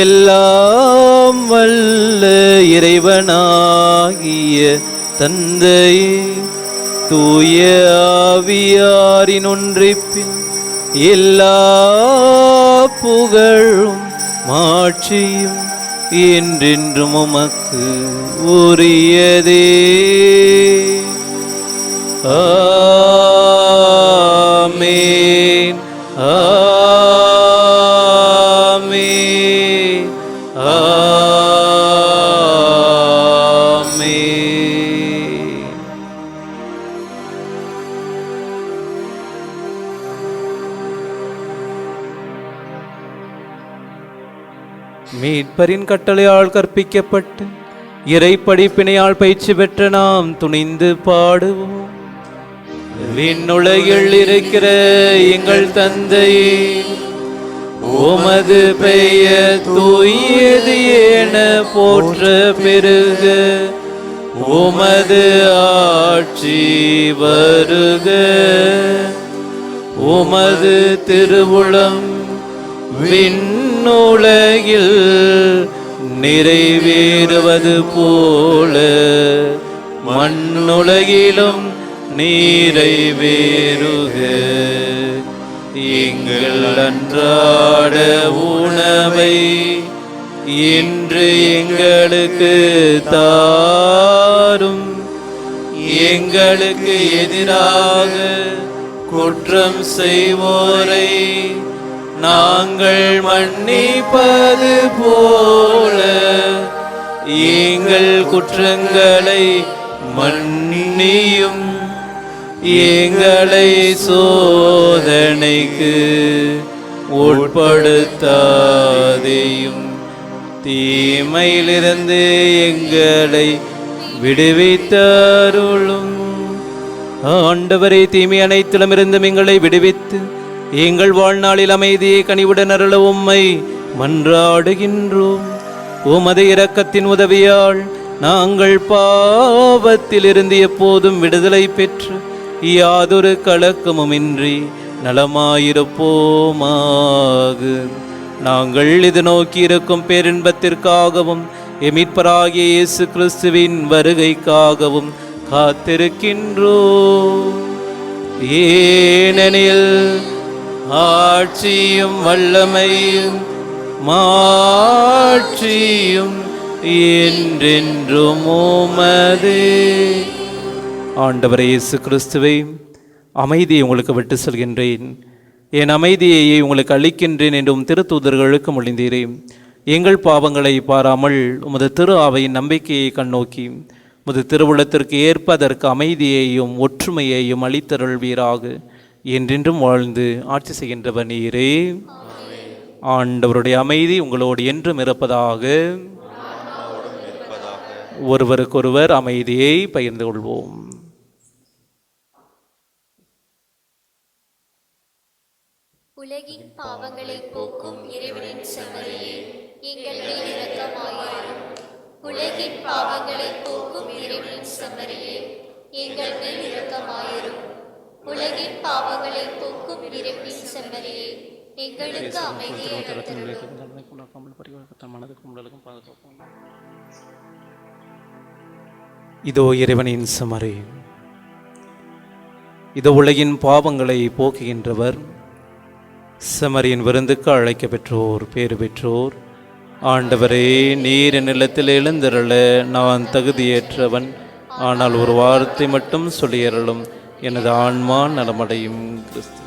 எல்லாம் வல்ல இறைவனாகிய தந்தையே, தூய ஆவியாரின் ஒன்றிப்பில் எல்லா புகழும் மாட்சியும் என்றென்றும் உமக்கு உரியதே. ஆமென். ஆமென். ஆமென். மீட்பரின் கட்டளையால் கற்பிக்கப்பட்டு இறை படிப்பினையால் பயிற்சி பெற்ற நாம் துணிந்து பாடுவோம். விண்ணுலகில் இருக்கிற எங்கள் தந்தையே, உமது பெயர் தூயது என போற்ற பெருக, உமது ஆட்சி வருக, உமது திருவுளம் விண்ணுலகில் நிறைவேறுவது போல மண்ணுலகிலும் நிறைவேறுக. எங்கள் அன்றாட உணவை இன்று எங்களுக்கு தாரும். எங்களுக்கு எதிராக குற்றம் செய்வோரை நாங்கள் மன்னிப்பது போல எங்கள் குற்றங்களை மன்னியும். எங்களை சோதனைக்கு உட்படுத்தாதேயும், தீமையிலிருந்து எங்களை விடுவித்தருளும். ஆண்டவரே, தீமை அனைத்திலும் இருந்தும் எங்களை விடுவித்து எங்கள் வாழ்நாளில் அமைதியை கனிவுடன் அருள உம்மை மன்றாடுகின்றோம். உமது இரக்கத்தின் உதவியால் நாங்கள் பாவத்திலிருந்து எப்போதும் விடுதலை பெற்று யாதொரு கலக்கமுமின்றி நலமாயிருப்போமாக. நாங்கள் இது நோக்கி இருக்கும் பேரின்பத்திற்காகவும் எமீட்பராகிய இயேசு கிறிஸ்துவின் வருகைக்காகவும் காத்திருக்கின்றோம். ஏனெனில் ஆட்சியும் வல்லமையும் மாட்சியும் என்றென்றும் உமதே. ஆண்டவரே இயேசு கிறிஸ்துவே, அமைதியை உங்களுக்கு விட்டு செல்கின்றேன், என் அமைதியை உங்களுக்கு அளிக்கின்றேன் என்றும் திருத்தூதர்களுக்கு மொழிந்தீரே. எங்கள் பாவங்களை பாராமல் உமது திரு ஆவையின் நம்பிக்கையை கண்ணோக்கி முது திருவுளத்திற்கு ஏற்ப அதற்கு அமைதியையும் ஒற்றுமையையும் அளித்தருள்வீராக. என்றென்றும் வாழ்ந்து ஆட்சி செய்கின்றவர் நீரே. ஆண்டவருடைய அமைதி உங்களோடு என்றும் இருப்பதாக. ஒருவருக்கொருவர் அமைதியை பகிர்ந்து கொள்வோம். உலகின் பாவங்களை போக்கும் இறைவனின் செம்மறியே, எங்கள் மேல் இரக்கமாயிரும். உலகின் பாவங்களை போக்கும் இறைவனின் செம்மறியே, எங்கள் மேல் இரக்கமாயிரும். உலகின் பாவங்களை போக்கும் இறைவனின் செம்மறியே, எங்களுக்கு அமைதியை அளித்தருளும். இதோ இறைவனின் செம்மறி, இதோ உலகின் பாவங்களை போக்குகின்றவர். செம்மறியின் விருந்துக்கு அழைக்க பெற்றோர் பேறு பெற்றோர். ஆண்டவரே, நீர் என் நிலத்தில் எழுந்தருள நான் தகுதியேற்றவன். ஆனால் ஒரு வார்த்தை மட்டும் சொல்லியருளும், எனது ஆன்மா நலமடையும். கிறிஸ்து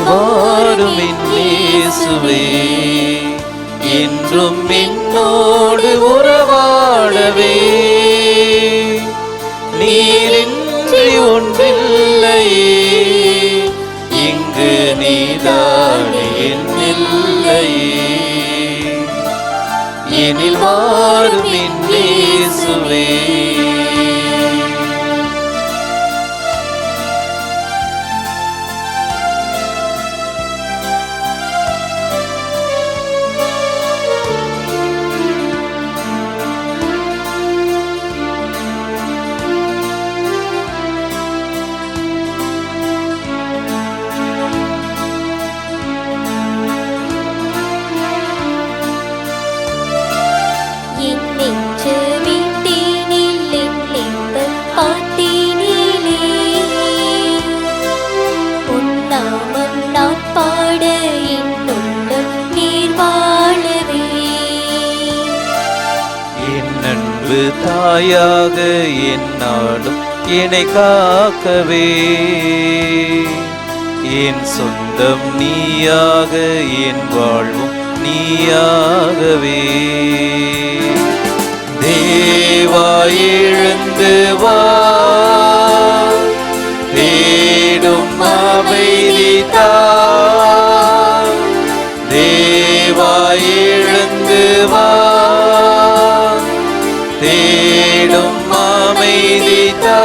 வாரும் இயேசுவே, என்றும் என்னோடு உறவாடவே. நீரின்றி ஒன்றில்லையே, இங்கு நீதானே என்னில்லையே. எனில் வாரும் இயேசுவே. தாயாக என்னாலும் என்னை காக்கவே, என் சொந்தம் நீயாக, என் வாழ்வும் நீயாகவே. தேவா எழுந்து வா, தேடும் அமைதி தா. தேவா எழுந்து வா, தேடும் அமைதி தா.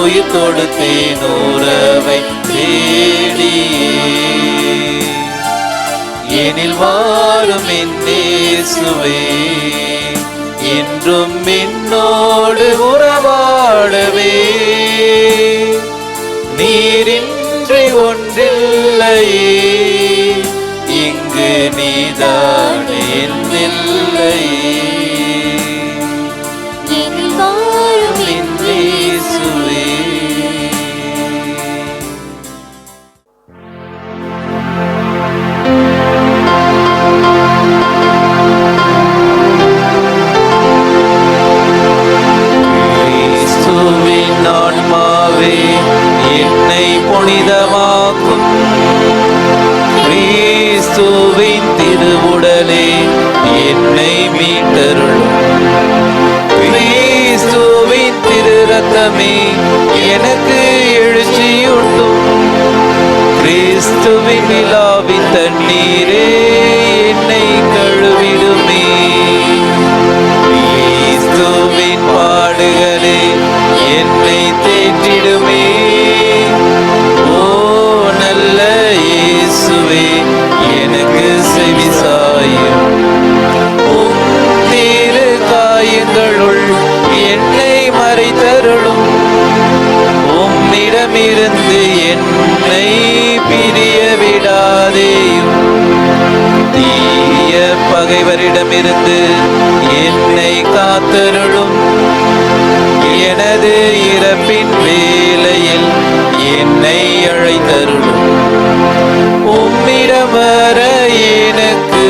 உயிர் கொடுத்தேன் உறவை தேடியே. எனில் வாரும் என் இயேசுவே, என்றும் என்னோடு உறவாடவே. நீரின்றி ஒன்றில்லையே, இங்கு நீதானே இல்லையே. எனில் வாரும் என் இயேசுவே. கிறிஸ்துவின் ஆன்மாவே என்னை புனிதமாக்கும். கிறிஸ்துவின் திருவுடலே என்னை மீட்டருளும். கிறிஸ்துவின் திரு ரத்தமே எனக்கு எழுச்சியூட்டும். கிறிஸ்துவின் நிலாவின் தண்ணீரே என்னை கழுவிடுமே. கிறிஸ்துவின் பாடுகளே என்னை தேற்றிடுமே. ஓ நல்ல இயேசுவே, எனக்கு செவிசாயும். உம் திரு காயங்களுள் என்னை மறைத்தருளும். உம்மிடமிருந்து என்னை பிரிய விடாதேயும். தீய பகைவரிடமிருந்து என்னை காத்தருளும். எனது இறப்பின் வேளையில் என்னை அழைத்தருளும். உம்மிடம் வர எனக்கு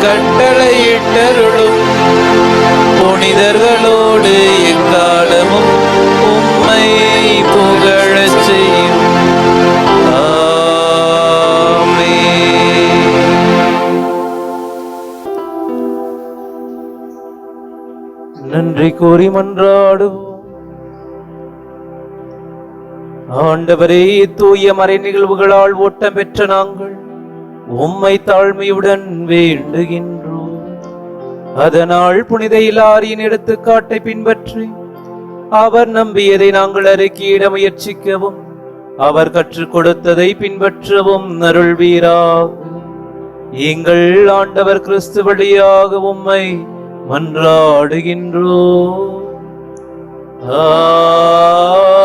கட்டளையிட்டருளும். புனிதர்களோடு எக்காலமும் உம்மை புகழச் செய்யும். ஆமென். நன்றி கூறி மன்றாடுவோம். ஆண்டவரே, தூய மறை நிகழ்வுகளால் ஓட்டம் பெற்ற நாங்கள் உம்மை தாழ்மையுடன் வேண்டுகின்றோம். அதனால் புனித இலாரியின் எடுத்துக்காட்டை பின்பற்றி அவர் நம்பியதை நாங்கள் அறிக்கையிட முயற்சிக்கவும், அவர் கற்றுக் கொடுத்ததை பின்பற்றவும் அருள்வீராக. எங்கள் ஆண்டவர் கிறிஸ்து வழியாக உம்மை மன்றாடுகின்றோம். ஆமென்.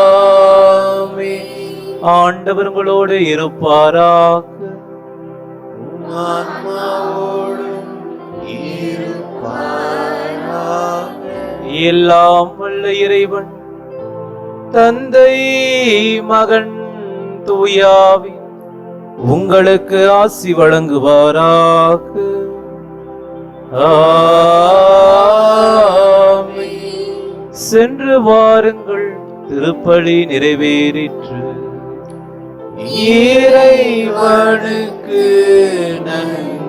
ஆண்டவர் உங்களோடு இருப்பாராக. எல்லாம் வல்ல இறைவன் தந்தை, மகன், தூயாவி உங்களுக்கு ஆசி வழங்குவாராக. ஆமென். சென்று வாருங்கள், திருப்பலி நிறைவேறிற்று. இறைவனுக்கு நன்றி.